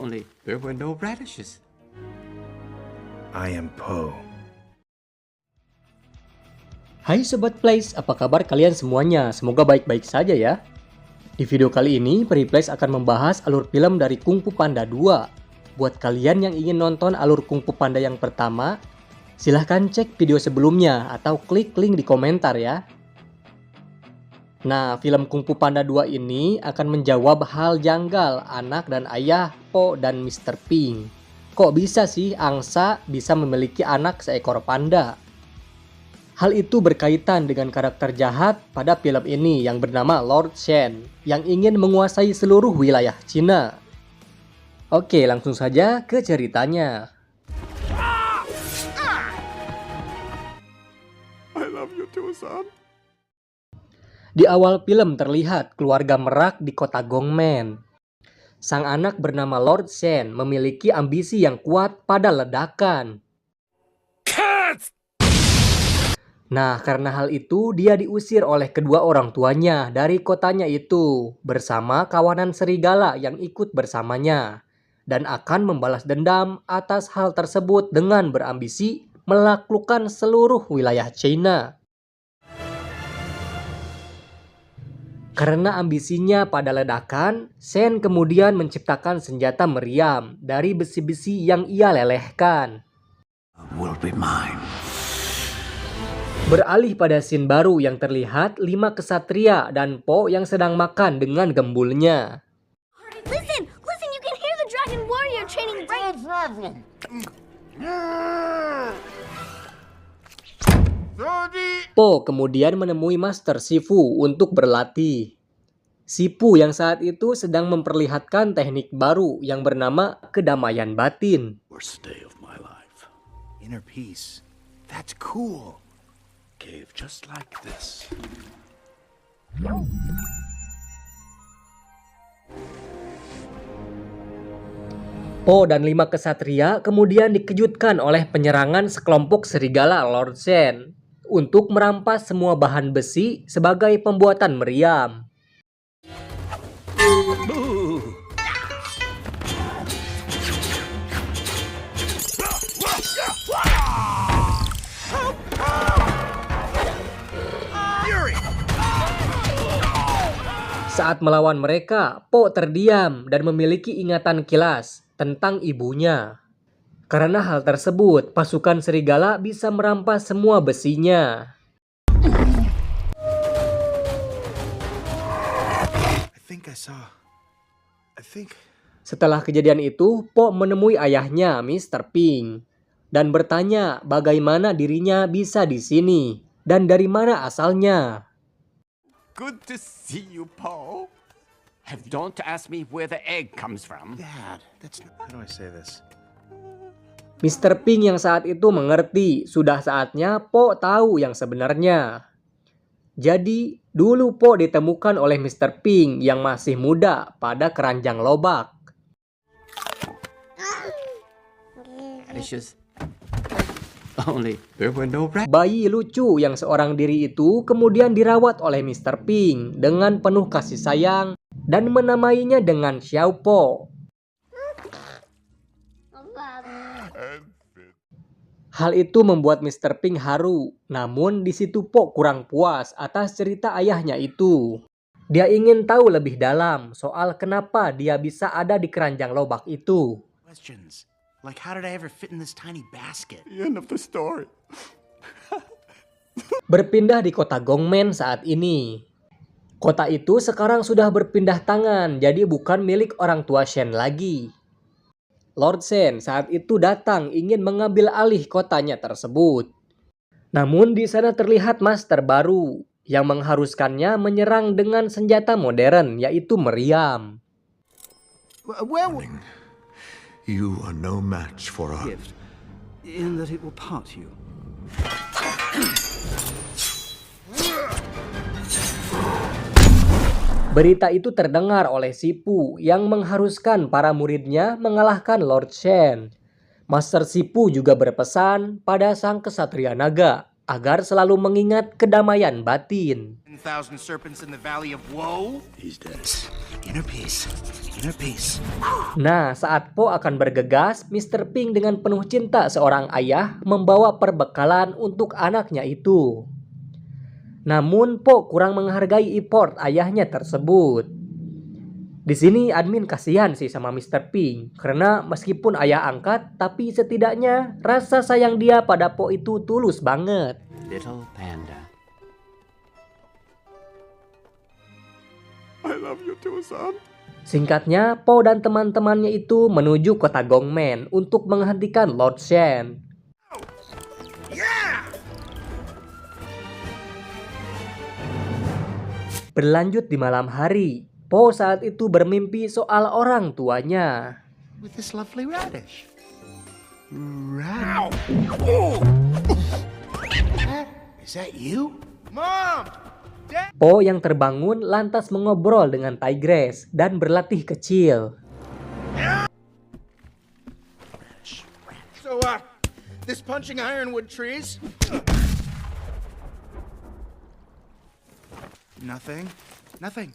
only there were no radishes. I am Poe. Hai Sobat Plays, apa kabar kalian semuanya? Semoga baik-baik saja ya. Di video kali ini, Plays akan membahas alur film dari Kung Fu Panda 2. Buat kalian yang ingin nonton alur Kung Fu Panda yang pertama, silahkan cek video sebelumnya atau klik link di komentar ya. Nah, film Kung Fu Panda 2 ini akan menjawab hal janggal anak dan ayah Po dan Mr. Pink. Kok bisa sih angsa bisa memiliki anak seekor panda? Hal itu berkaitan dengan karakter jahat pada film ini yang bernama Lord Shen yang ingin menguasai seluruh wilayah Cina. Oke, langsung saja ke ceritanya. I love you too, son. Di awal film terlihat keluarga merak di kota Gongmen. Sang anak bernama Lord Shen memiliki ambisi yang kuat pada ledakan. Nah, karena hal itu dia diusir oleh kedua orang tuanya dari kotanya itu bersama kawanan serigala yang ikut bersamanya dan akan membalas dendam atas hal tersebut dengan berambisi menaklukkan seluruh wilayah China. Karena ambisinya pada ledakan, Shen kemudian menciptakan senjata meriam dari besi-besi yang ia lelehkan. Will be mine. Beralih pada scene baru yang terlihat 5 kesatria dan Po yang sedang makan dengan gembulnya. Listen, you can hear the dragon warrior training right. Po kemudian menemui Master Shifu untuk berlatih. Shifu yang saat itu sedang memperlihatkan teknik baru yang bernama kedamaian batin. Worst day of my life. Inner peace. That's cool. Cave just like this. Po dan 5 kesatria kemudian dikejutkan oleh penyerangan sekelompok serigala Lord Shen untuk merampas semua bahan besi sebagai pembuatan meriam. Saat melawan mereka, Po terdiam dan memiliki ingatan kilas tentang ibunya. Karena hal tersebut, pasukan serigala bisa merampas semua besinya. Setelah kejadian itu, Po menemui ayahnya, Mr. Pink, dan bertanya bagaimana dirinya bisa di sini dan dari mana asalnya. Good to see you, Paul. Don't ask me where the egg comes from. Dad, that's not... How do I say this? Mr. Pink yang saat itu mengerti sudah saatnya Po tahu yang sebenarnya. Jadi, dulu Po ditemukan oleh Mr. Pink yang masih muda pada keranjang lobak. Radishes. Only there were no radishes. Bayi lucu yang seorang diri itu kemudian dirawat oleh Mr. Pink dengan penuh kasih sayang dan menamainya dengan Xiao Po. Hal itu membuat Mr. Pink haru, namun di situ Po kurang puas atas cerita ayahnya itu. Dia ingin tahu lebih dalam soal kenapa dia bisa ada di keranjang lobak itu. Questions. Like, how did I ever fit in this tiny basket? The end of the story. Berpindah di kota Gongmen saat ini. Kota itu sekarang sudah berpindah tangan, jadi bukan milik orang tua Shen lagi. Lord Shen saat itu datang ingin mengambil alih kotanya tersebut. Namun di sana terlihat master baru yang mengharuskannya menyerang dengan senjata modern, yaitu meriam. You are no match for us. Gift, in that it will part you. Berita itu terdengar oleh Shifu yang mengharuskan para muridnya mengalahkan Lord Shen. Master Shifu juga berpesan pada sang kesatria naga agar selalu mengingat kedamaian batin. 10,000 serpents in the Valley of Woe. He's dead. Inner peace. Inner peace. Nah, saat Po akan bergegas, Mr. Pink dengan penuh cinta seorang ayah membawa perbekalan untuk anaknya itu. Namun, Po kurang menghargai effort ayahnya tersebut. Di sini admin kasihan sih sama Mr. Pink, karena meskipun ayah angkat, tapi setidaknya rasa sayang dia pada Po itu tulus banget. Little panda. I love you too, son. Singkatnya, Po dan teman-temannya itu menuju kota Gongmen untuk menghentikan Lord Shen. Berlanjut di malam hari, Po saat itu bermimpi soal orang tuanya. With this lovely radish. Is that you? Mom! Po yang terbangun lantas mengobrol dengan Tigress dan berlatih kecil. So, this punching ironwood trees? Nothing. Nothing.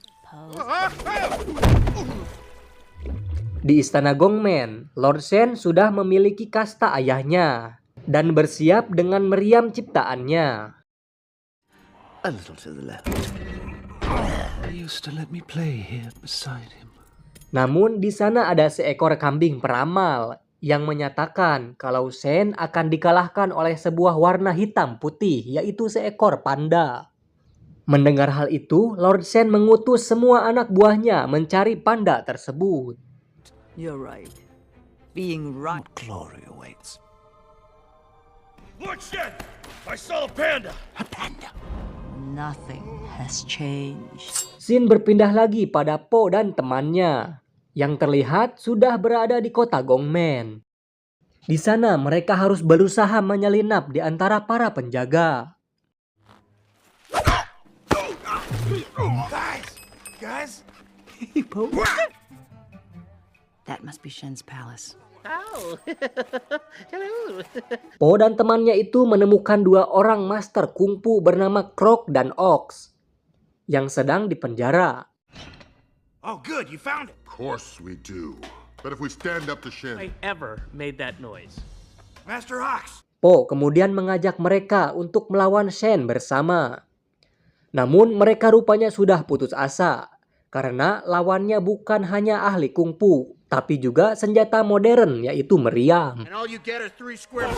Di istana Gongmen, Lord Shen sudah memiliki kasta ayahnya dan bersiap dengan meriam ciptaannya. A little to the left. He used to let me play here beside him. Namun di sana ada seekor kambing peramal yang menyatakan kalau Shen akan dikalahkan oleh sebuah warna hitam putih, yaitu seekor panda. Mendengar hal itu, Lord Shen mengutus semua anak buahnya mencari panda tersebut. You're right. Being right. Glory awaits. Lord Shen! I saw a panda! A panda. Nothing has changed. Scene berpindah lagi pada Po dan temannya, yang terlihat sudah berada di kota Gongmen. Di sana mereka harus berusaha menyelinap di antara para penjaga. Guys! That must be Shen's palace. Po dan temannya itu menemukan dua orang master kungfu bernama Croc dan Ox yang sedang dipenjara. Oh, good, you found it. Of course we do. But if we stand up to Shen, ever made that noise. Master Ox! Po kemudian mengajak mereka untuk melawan Shen bersama. Namun mereka rupanya sudah putus asa, karena lawannya bukan hanya ahli kungfu, tapi juga senjata modern yaitu meriam. And all you get are 3 square...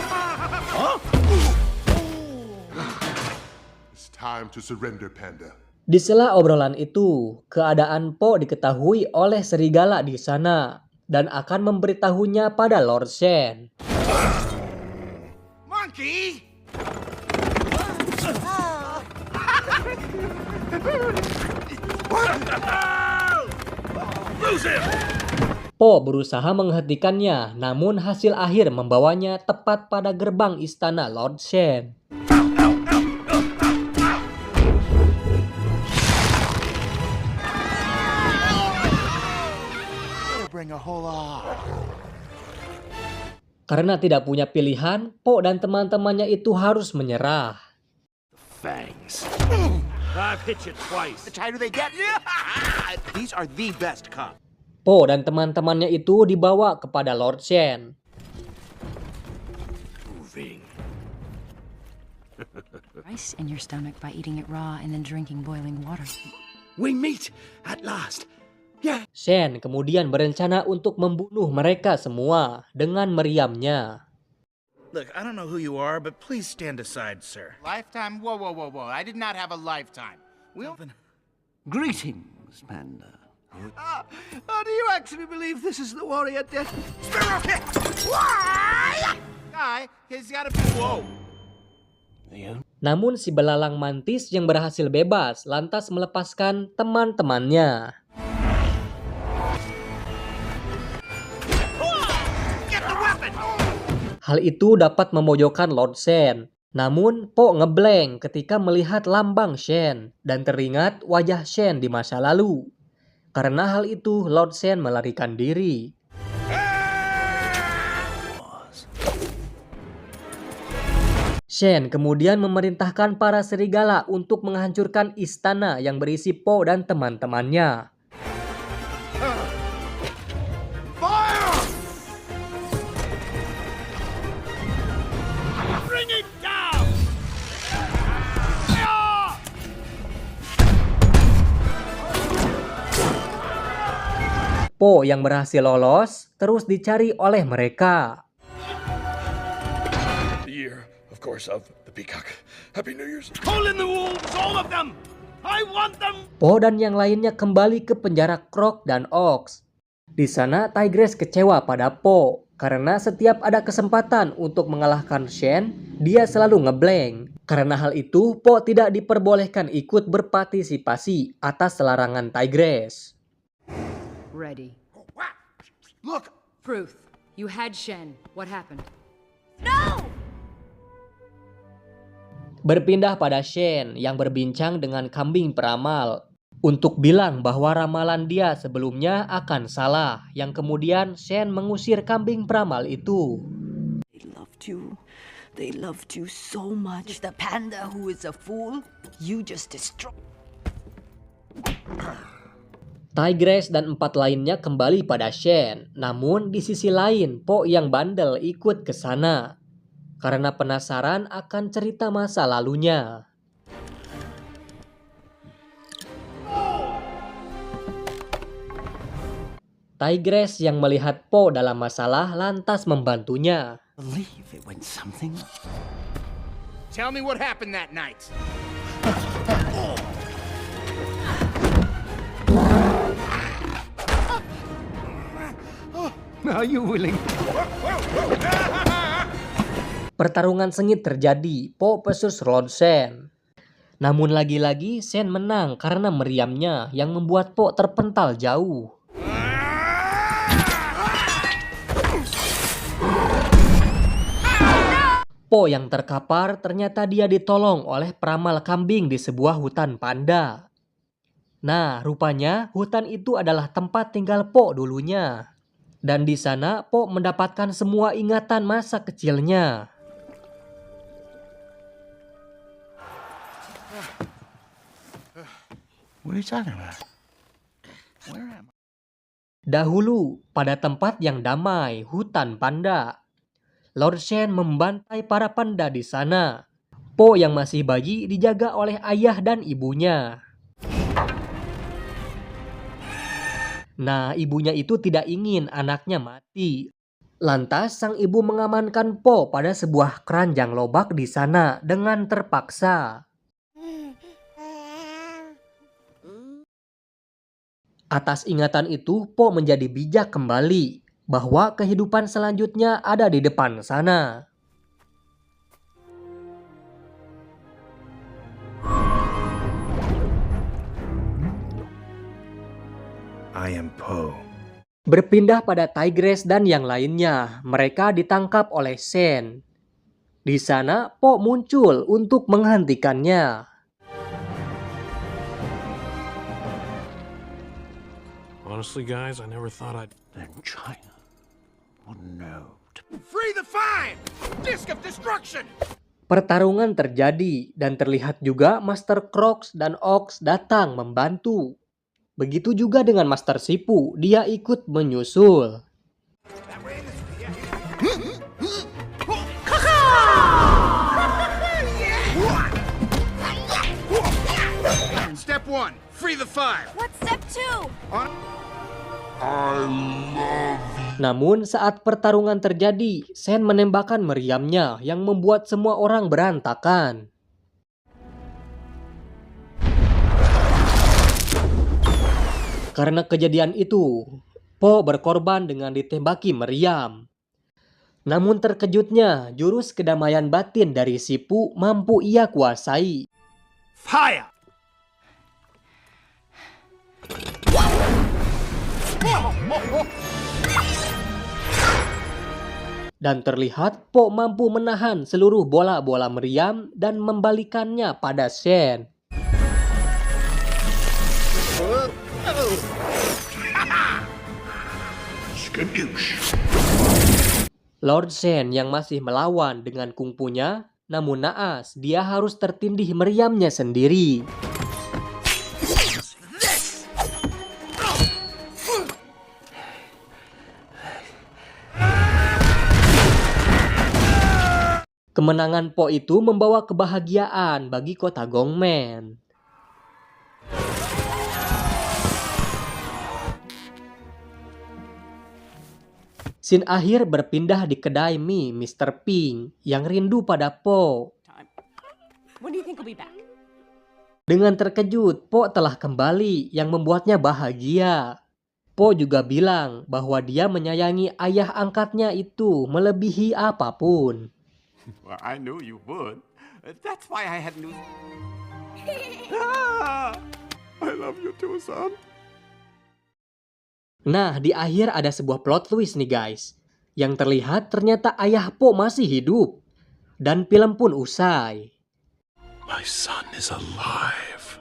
it's time to surrender, Panda. Di sela obrolan itu, keadaan Po diketahui oleh serigala di sana dan akan memberitahunya pada Lord Shen. Monkey! Po berusaha menghentikannya, namun hasil akhir membawanya tepat pada gerbang istana Lord Shen. Bring a whole lot. Karena tidak punya pilihan, Po dan teman-temannya itu harus menyerah. Fangs. I've hit you twice. Which high do they get? These are the best cup. Po dan teman-temannya itu dibawa kepada Lord Shen. Moving. Rice in your stomach by eating it raw and then drinking boiling water. We meet at last. Yeah. Shen kemudian berencana untuk membunuh mereka semua dengan meriamnya. Look, I don't know who you are, but please stand aside, sir. Lifetime? Whoa, whoa, whoa, whoa. I did not have a lifetime. We'll... Greetings, Panda. do you actually believe this is the warrior death? Sparrow hit! Why? Guy, he's gotta be... Whoa! Namun si belalang mantis yang berhasil bebas lantas melepaskan teman-temannya. Hal itu dapat memojokkan Lord Shen. Namun Po ngeblank ketika melihat lambang Shen dan teringat wajah Shen di masa lalu. Karena hal itu Lord Shen melarikan diri. Shen kemudian memerintahkan para serigala untuk menghancurkan istana yang berisi Po dan teman-temannya. Bring it down! Po yang berhasil lolos terus dicari oleh mereka. The year, of course, of the peacock. Happy New Year's. Pull in the wolves, all of them! I want them! Po dan yang lainnya kembali ke penjara Croc dan Ox. Di sana Tigress kecewa pada Po karena setiap ada kesempatan untuk mengalahkan Shen, dia selalu ngeblank. Karena hal itu, Po tidak diperbolehkan ikut berpartisipasi atas larangan Tigress. Ready. Look! Proof. You had Shen. What happened? No! Berpindah pada Shen yang berbincang dengan kambing peramal untuk bilang bahwa ramalan dia sebelumnya akan salah, yang kemudian Shen mengusir kambing peramal itu. They loved you. They loved you so much. The panda who is a fool, you just destroyed. Tigress dan 4 lainnya kembali pada Shen, namun di sisi lain Po yang bandel ikut ke sana karena penasaran akan cerita masa lalunya. Tigress yang melihat Po dalam masalah lantas membantunya. Believe it when something... Tell me what happened that night. Are you willing? Pertarungan sengit terjadi, Po versus Lord Shen. Namun lagi-lagi Shen menang karena meriamnya yang membuat Po terpental jauh. Po yang terkapar ternyata dia ditolong oleh peramal kambing di sebuah hutan panda. Nah, rupanya hutan itu adalah tempat tinggal Po dulunya. Dan di sana Po mendapatkan semua ingatan masa kecilnya. What are you talking about? Where am I? Dahulu, pada tempat yang damai, hutan panda, Lord Shen membantai para panda di sana. Po yang masih bayi dijaga oleh ayah dan ibunya. Nah, ibunya itu tidak ingin anaknya mati. Lantas, sang ibu mengamankan Po pada sebuah keranjang lobak di sana dengan terpaksa. Atas ingatan itu, Po menjadi bijak kembali bahwa kehidupan selanjutnya ada di depan sana. I am Po. Berpindah pada Tigress dan yang lainnya, mereka ditangkap oleh Shen. Di sana, Po muncul untuk menghentikannya. Honestly, guys, I never thought I'd... Then China wouldn't know to... Free the five! Disc of destruction! Pertarungan terjadi dan terlihat juga Master Crocs dan Ox datang membantu. Begitu juga dengan Master Sipu, dia ikut menyusul. Step 1, free the five. What's step 2? Namun saat pertarungan terjadi, Shen menembakkan meriamnya yang membuat semua orang berantakan. Karena kejadian itu, Po berkorban dengan ditembaki meriam. Namun terkejutnya, jurus kedamaian batin dari Sipu mampu ia kuasai. Fire! Dan terlihat Po mampu menahan seluruh bola-bola meriam dan membalikannya pada Shen. Lord Shen yang masih melawan dengan kungfunya Namun naas, dia harus tertindih meriamnya sendiri. Kemenangan Po itu membawa kebahagiaan bagi kota Gongmen. Scene akhir berpindah di kedai mie Mr. Ping yang rindu pada Po. When do you think he'll be back? Dengan terkejut, Po telah kembali yang membuatnya bahagia. Po juga bilang bahwa dia menyayangi ayah angkatnya itu melebihi apapun. Well, I knew you would. That's why I had news. I love you too, son. Nah, di akhir ada sebuah plot twist nih guys. Yang terlihat ternyata ayah Po masih hidup. Dan film pun usai. My son is alive.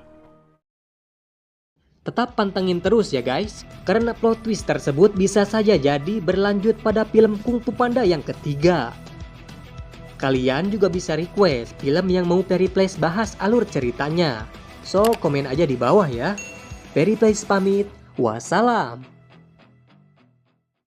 Tetap pantengin terus ya guys. Karena plot twist tersebut bisa saja jadi berlanjut pada film Kung Fu Panda yang ketiga. Kalian juga bisa request film yang mau Periplace bahas alur ceritanya. So, komen aja di bawah ya. Periplace pamit. Wassalam.